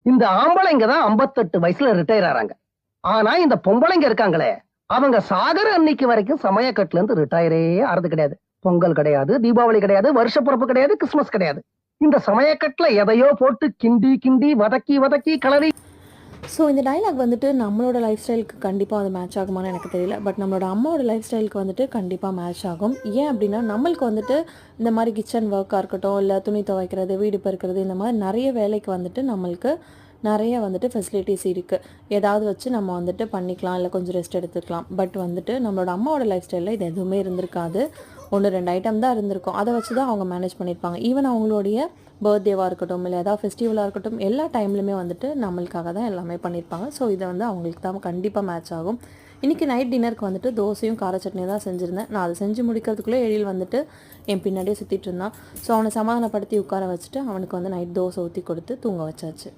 இந்த ஆம்பளைங்க தான் 58 வயசுல ரிட்டையர் ஆறாங்க. ஆனா இந்த பொம்பளைங்க இருக்காங்களே, அவங்க சாகர அன்னைக்கு வரைக்கும் சமயக்கட்டுல இருந்து ரிட்டையரே ஆறது கிடையாது. பொங்கல் கிடையாது, தீபாவளி கிடையாது, வருஷ பிறப்பு கிடையாது, கிறிஸ்துமஸ் கிடையாது. இந்த சமயக்கட்டுல எதையோ போட்டு கிண்டி கிண்டி வதக்கி வதக்கி கலரி. ஸோ இந்த டயலாக் வந்துட்டு நம்மளோட லைஃப் ஸ்டைலுக்கு கண்டிப்பாக அது மேட்ச் ஆகுமான்னு எனக்கு தெரியல. பட் நம்மளோட அம்மாவோட லைஃப் ஸ்டைலுக்கு வந்துட்டு கண்டிப்பாக மேட்ச் ஆகும். ஏன் அப்படின்னா நம்மளுக்கு வந்துட்டு இந்த மாதிரி கிச்சன் ஒர்க்காக இருக்கட்டும், இல்லை துணி துவைக்கிறது, வீடு பெருக்கிறது, இந்த மாதிரி நிறைய வேலைக்கு வந்துட்டு நம்மளுக்கு நிறைய வந்துட்டு ஃபெசிலிட்டிஸ் இருக்குது. ஏதாவது வச்சு நம்ம வந்துட்டு பண்ணிக்கலாம், இல்லை கொஞ்சம் ரெஸ்ட் எடுத்துக்கலாம். பட் வந்துட்டு நம்மளோட அம்மாவோட லைஃப் ஸ்டைலில் இது எதுவுமே இருந்திருக்காது. 1-2 ஐட்டம் தான் இருந்திருக்கும். அதை வச்சு தான் அவங்க மேனேஜ் பண்ணியிருப்பாங்க. ஈவன் அவங்களுடைய பர்த்டேவாக இருக்கட்டும், இல்லை ஏதாவது ஃபெஸ்டிவலாக இருக்கட்டும், எல்லா டைம்லையுமே வந்துட்டு நம்மளுக்காக தான் எல்லாமே பண்ணியிருப்பாங்க. ஸோ இதை வந்து அவங்களுக்கு தான் கண்டிப்பாக மேட்ச் ஆகும். இன்றைக்கி நைட் டின்னருக்கு வந்துட்டு தோசையும் கார சட்னியும் தான் செஞ்சுருந்தேன். நான் அதை செஞ்சு முடிக்கிறதுக்குள்ளே எழில் வந்துட்டு என் பின்னாடியே சுற்றிட்டு இருந்தான். ஸோ அவனை சமாதானப்படுத்தி உட்கார வச்சுட்டு அவனுக்கு வந்து நைட் தோசை ஊற்றி கொடுத்து தூங்க வச்சாச்சு.